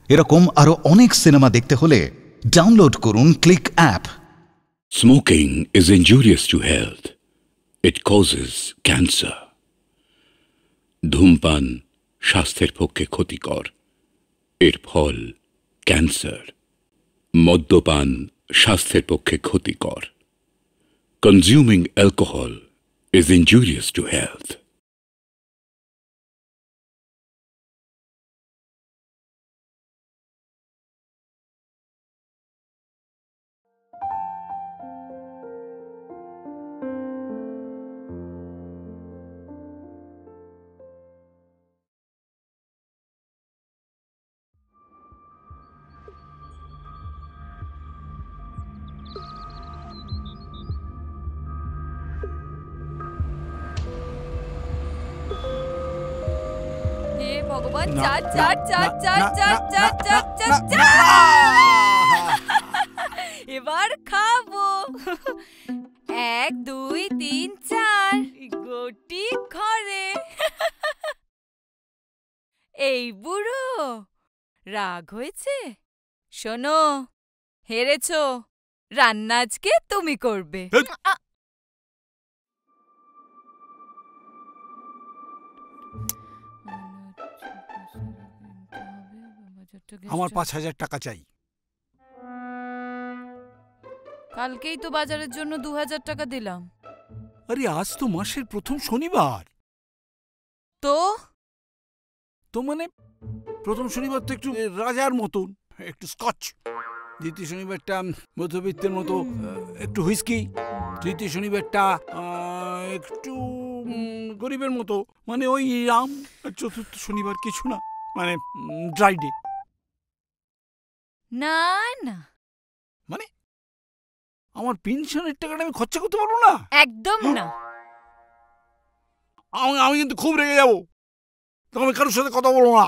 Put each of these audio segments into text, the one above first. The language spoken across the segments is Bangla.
এরকম আরো অনেক সিনেমা দেখতে হলে ডাউনলোড করুন click app. Smoking is injurious to health. It causes cancer. ধূমপান স্বাস্থ্যের পক্ষে ক্ষতিকর, এর ফল ক্যান্সার। মদ্যপান স্বাস্থ্যের পক্ষে ক্ষতিকর। Consuming alcohol is injurious to health. ভগবান, চাট চাট চাট চাট চাট চাট চাট চাট। এবার খাবো। 1 2 3 4 গোটি ঘরে। এই বুড়ো রাগ হয়েছে? শোনো, হেরেছো, রান্না আজকে তুমি করবে। আমার ৫,০০০ টাকা চাই। কালকেই তো বাজারের জন্য ২,০০০ টাকা দিলাম। আরে আজ তো মাসের প্রথম শনিবার। তো তো মানে প্রথম শনিবার তো একটু রাজার মতন, একটু স্কচ। দ্বিতীয় শনিবারটা মধ্যবিত্তের মতো একটু হুইস্কি। তৃতীয় শনিবারটা একটু গরিবের মতো, মানে ওই রাম। চতুর্থ শনিবার কিছু না, মানে ড্রাই ডে। না না, মানে আমার পেনশনের টাকাটা আমি খরচা করতে পারবো না? একদম না। আমি কিন্তু খুব রেগে যাবো। তখন আমি কারোর সাথে কথা বলবো না।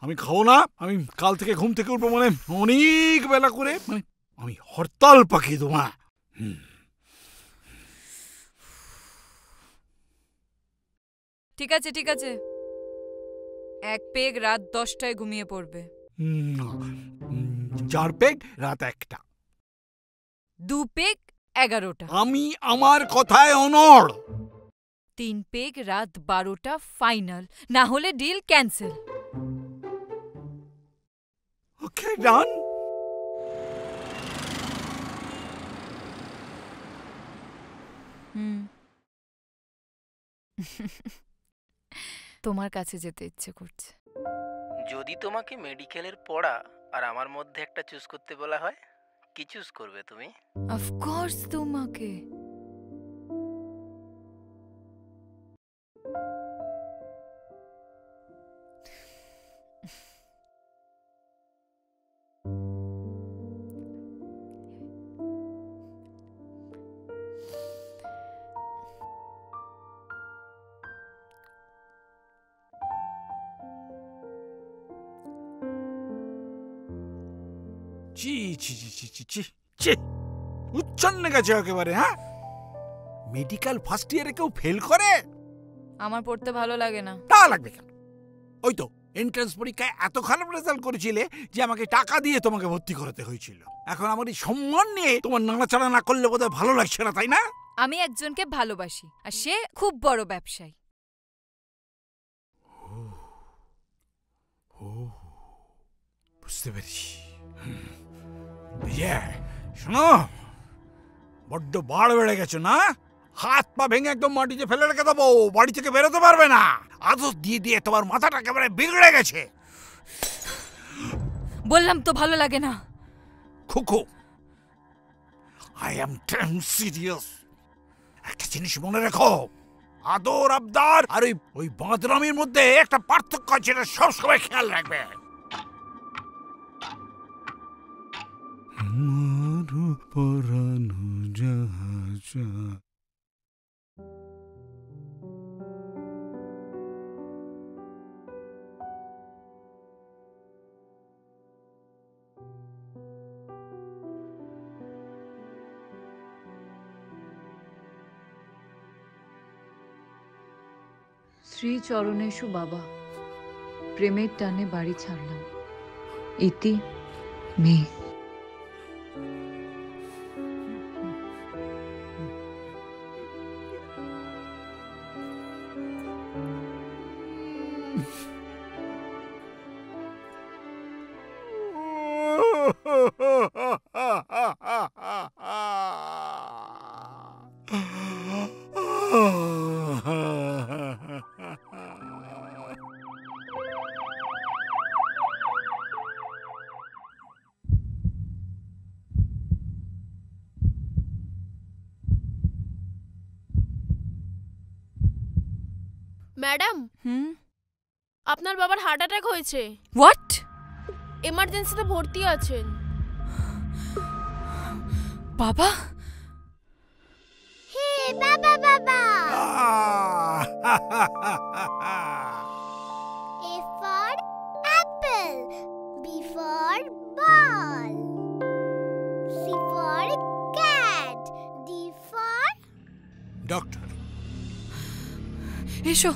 আমি খাবো না। আমি কাল থেকে ঘুম থেকে উঠবো মানে অনেক বেলা করে, মানে আমি হরতাল পাকিয়ে দেবো না। ঠিক আছে ঠিক আছে, 1 পেগ রাত 10টায় ঘুমিয়ে পড়বে। 4 পেগ রাত 1টা। 2 পেগ 11টা। আমি আমার কথায় অনড়। 3 পেগ রাত 12টা ফাইনাল, না হলে ডিল ক্যান্সেল। ওকে, ডান। তোমার কাছে যেতে ইচ্ছে করছে। যদি তোমাকে মেডিকেলের পড়া আর আমার মধ্যে একটা চুজ করতে বলা হয়, কি চুজ করবে তুমি? অফকোর্স তোমাকে। ছি ছি ছি ছি ছি ছি ছি, উচ্ছন্নে গেছে একেবারে। হ্যাঁ, মেডিকেল ফার্স্ট ইয়ারে কেউ ফেল করে? আমার পড়তে ভালো লাগে না। তা লাগবে কেন? ওই তো এন্ট্রান্স পরীক্ষায় এত খারাপ রেজাল্ট করেছিলে যে আমাকে টাকা দিয়ে তোমাকে ভর্তি করাতে হয়েছিল। এখন আমার এই সম্মান নিয়ে তোমার নাড়াচাড়া না করলে বোধহয় ভালো লাগছে না, তাই না? আমি একজনকে ভালোবাসি, আর সে খুব বড় ব্যবসায়ী। বুঝতে পেরেছি। শোনো, বড্ড বাড় বেড়ে গেছো না? হাত পা ভেঙে একদম মাটিতে ফেলে রেখে দেবো, বাড়ি থেকে বেরোতে পারবে না। আদর দিয়ে দিয়ে তোমার মাথাটা একেবারে বিগড়ে গেছে। বললাম তো ভালো লাগে না। খুকু, আই এম ড্যাম সিরিয়াস। একটা জিনিস মনে রেখো, আদর আবদার আর ওই বাঁদরামির মধ্যে একটা পার্থক্য আছে, এটা সবসময় খেয়াল রাখবে। শ্রী চরণেশু বাবা, প্রেমের টানে বাড়ি ছাড়লাম। ইতি মেয়ে। ম্যাডাম, আপনার বাবার হার্ট অ্যাটাক হয়েছে। হোয়াট? এমার্জেন্সিতে ভর্তি আছেন। বাবা? হে বাবা বাবা। A for apple, B for ball, C for cat, D for doctor. এসো।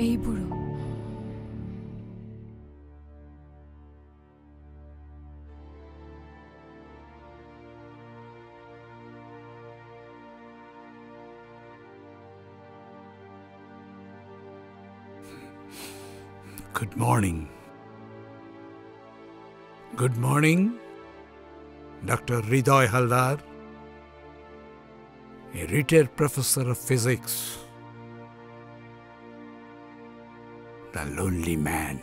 এই বুড়ো Good morning. Good morning, Dr. Hriday Haldar, a retired professor of physics. The lonely man.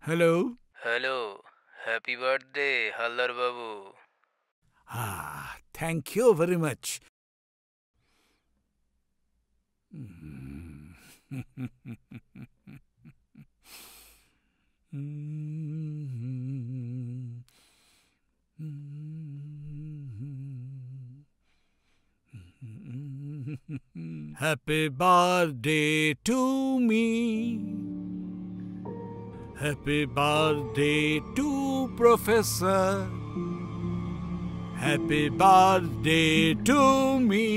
Hello. Hello, happy birthday Haldar Babu. Thank you very much. Happy birthday to me. Happy birthday to Professor. Happy birthday to me.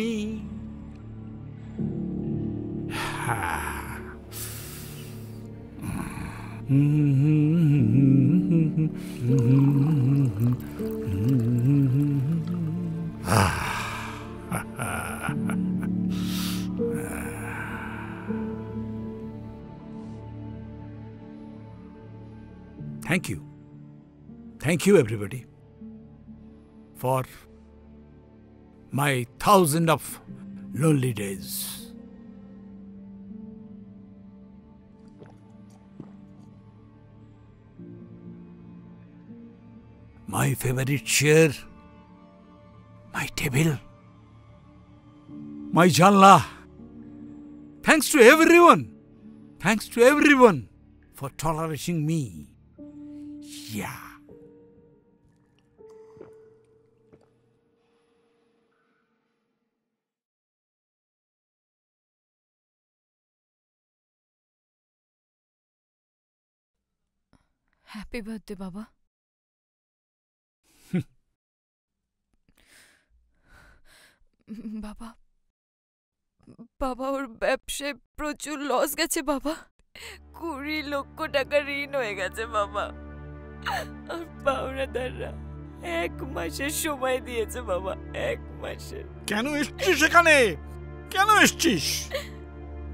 Thank you. Thank you, everybody, for my 1,000 of lonely days. My favorite chair, my table, my janla. Thanks to everyone. Thanks to everyone for tolerating me. Yeah. Happy birthday বাবা। বাবা, বাবা ওর ব্যবসায় প্রচুর লস গেছে বাবা। 20 লক্ষ টাকা ঋণ হয়ে গেছে বাবা। আর পাওনাদাররা 1 মাসের সময় দিয়েছে বাবা, 1 মাসের। কেন এসছিস এখানে? কেন এসছিস?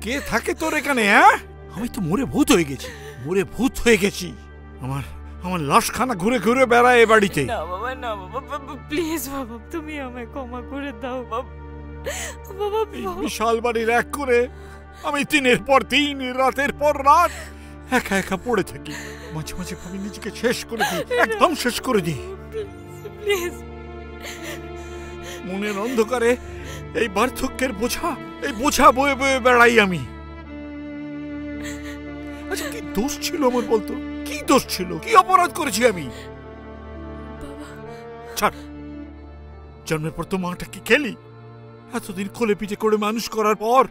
কে থাকে তোর এখানে? হ্যাঁ, আমি তো মরে ভূত হয়ে গেছি, মরে ভূত হয়ে গেছি। আমার লাশখানা ঘুরে ঘুরে বেড়ায় এ বাড়িতে। না বাবা, না বাবা, প্লিজ বাবা, তুমি আমায় ক্ষমা করে দাও বাবা। বাবা, বিশাল বাড়ির এক করে আমি দিনের পর দিন, রাতের পর রাত একা একা পড়ে থাকি, মাঝে মাঝে ভাবি নিজেকে শেষ করে দিই, একদম শেষ করে দিই। প্লিজ মনের অন্ধকারে এই বার্ধক্যের বোঝা বয়ে বয়ে বেড়াই আমি। আচ্ছা, কি দোষ ছিল আমার বলতো? কি দোষ ছিল? কি অপরাধ করেছি আমি? বাবা, ছাড়। জন্মের পর তো মাটা কি খেলি, এতদিন কোলে পিঠে করে মানুষ করার পর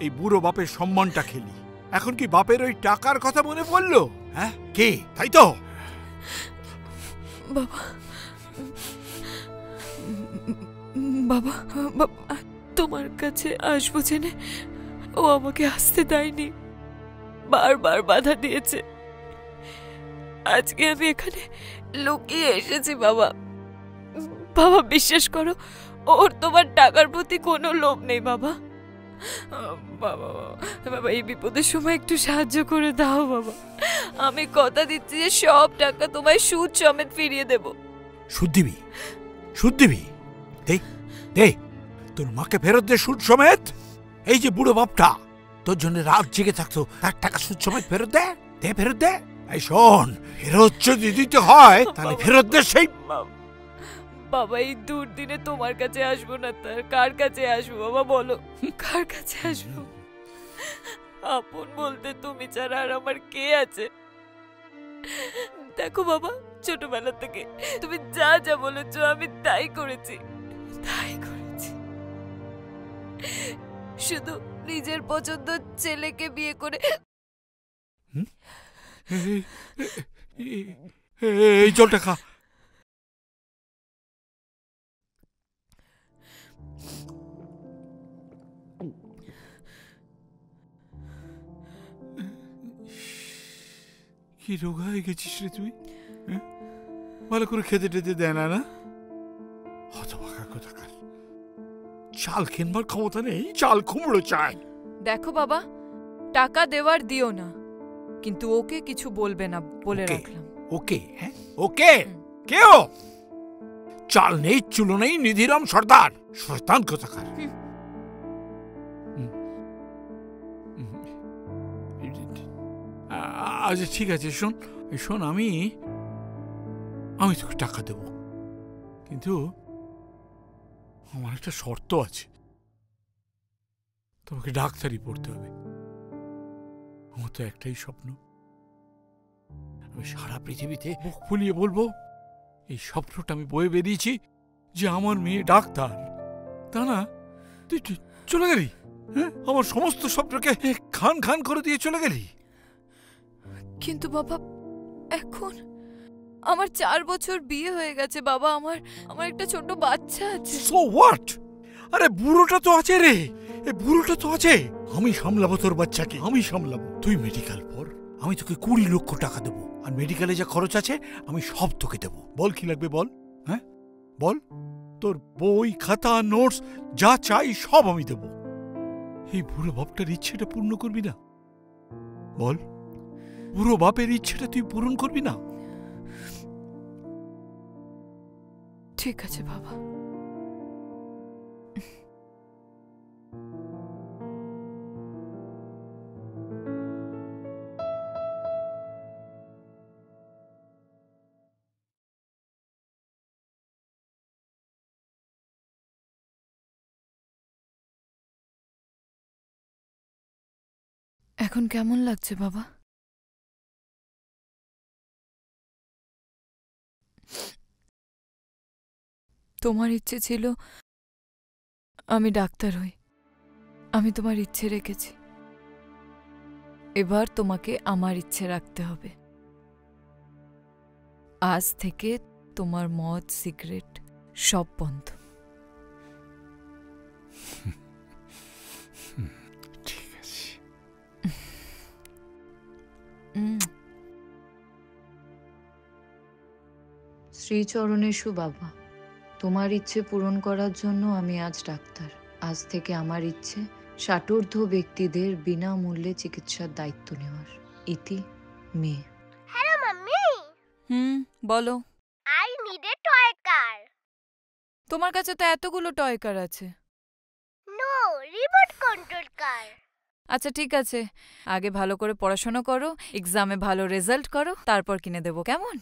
এই বুড়ো বাপের সম্মানটা খেলি। এখন কি বাপের ওই টাকার কথা মনে পড়লো? হ্যাঁ, কে? তাই তো। বাবা, বাবা, বাবা, তোমার কাছে আসবো জেনে ও আমাকে আসতে দেয়নি, বারবার বাধা দিয়েছে। আজকে আমি এখানে লুকিয়ে এসেছি বাবা। বাবা, বিশ্বাস করো, ওর তোমার টাকার প্রতি কোনো লোভ নেই বাবা। বাবা, বাবা, এই বিপদের সময় একটু সাহায্য করে দাও বাবা। আমি কথা দিচ্ছি যে সব টাকা তোমায় সুদ সমেত ফিরিয়ে দেব। সুদ দিবি? সুদ দিবি? দে দে, তোর মাকে ফেরত দে সুদ সমেত। এই যে বুড়ো বাপটা তোর জন্য রাত জেগে থাকতো, তার টাকা সুদ সমেত ফেরত দে। দে, ফেরত দে। এই শোন, ফেরত যদি দিতে হয় তাহলে ফেরত দে। সেই বাবা, এই দুর্দিনে তোমার কাছে আসবো না তার কার কাছে আসবো বাবা? বলো, কার কাছে আসবো? আপন বলতে তুমি ছাড়া আর আমার কে আছে? দেখো বাবা, ছোটবেলা থেকে তুমি যা যা বলেছো আমি তাই করেছি। শুধু নিজের পছন্দ ছেলেকে বিয়ে করে। এই জলটা খা। কি রোগা হয়ে গেছিস রে তুই? ভালো করে খেতে টেতে দেয় না? না, হতভাগা কোথাকার। চাল কিনবার ক্ষমতা নেই, চাল কুমড়ো চায়। দেখো বাবা, টাকা দেওয়ার দিও না, কিন্তু ওকে কিছু বলবে না বলে রাখলাম। ওকে? হ্যাঁ, ওকে? কেউ? চাল নেই, চুলো নেই, নিধিরাম সর্দার, শয়তান কোথাকার। আচ্ছা ঠিক আছে, শোন শোন, আমি তোকে টাকা দেব, কিন্তু আমার একটা শর্ত আছে। তোমাকে ডাক্তারি পড়তে হবে। আমার তো একটাই স্বপ্ন, আমি সারা পৃথিবীতে মুখ ফুলিয়ে বলবো এই স্বপ্নটা আমি বয়ে বেরিয়েছি যে আমার মেয়ে ডাক্তার। তা না, তুই চলে গেলি। হ্যাঁ, আমার সমস্ত স্বপ্নকে খান খান করে দিয়ে চলে গেলি। কিন্তু বাবা, এখন আমার 4 বছর বিয়ে হয়ে গেছে বাবা। আমার একটা ছোট বাচ্চা আছে। So what? আরে বুড়োটা তো আছে রে, এই বুড়োটা তো আছে। আমি সামলাবো তোর বাচ্চাকে, আমি সামলাবো। তুই মেডিকেল পড়, আমি তোকে 20 লক্ষ টাকা দেবো, আর মেডিকেলে যা খরচ আছে আমি সব তোকে দেবো। বল কি লাগবে বল? হ্যাঁ বল, তোর বই খাতা নোটস যা চাই সব আমি দেবো। এই বুড়ো বাপটার ইচ্ছেটা পূর্ণ করবি না? বল, বুড়ো বাপের ইচ্ছেটা তুই পূরণ করবি না? ঠিক আছে বাবা। এখন কেমন লাগছে বাবা? তোমার ইচ্ছে ছিল আমি ডাক্তার হই, আমি তোমার ইচ্ছে রেখেছি। এবার তোমাকে আমার ইচ্ছে রাখতে হবে। আজ থেকে তোমার মদ সিগারেট সব বন্ধ। ঠিক আছে। শ্রীচরণেশু বাবা, তোমার ইচ্ছে পূরণ করার জন্য আমি আজ ডাক্তার। আজ থেকে আমার ইচ্ছে ষাটোর্ধ্ব ব্যক্তিদের বিনামূল্যে চিকিৎসার দায়িত্ব নেওয়ার। ইতি মেয়ে। Hello mummy. বলো। I need a toy car. তোমার কাছে তো এতগুলো টয় কার আছে। No, remote control car. আচ্ছা ঠিক আছে, আগে ভালো করে পড়াশোনা করো, এক্সামে ভালো রেজাল্ট করো, তারপর কিনে দেবো, কেমন?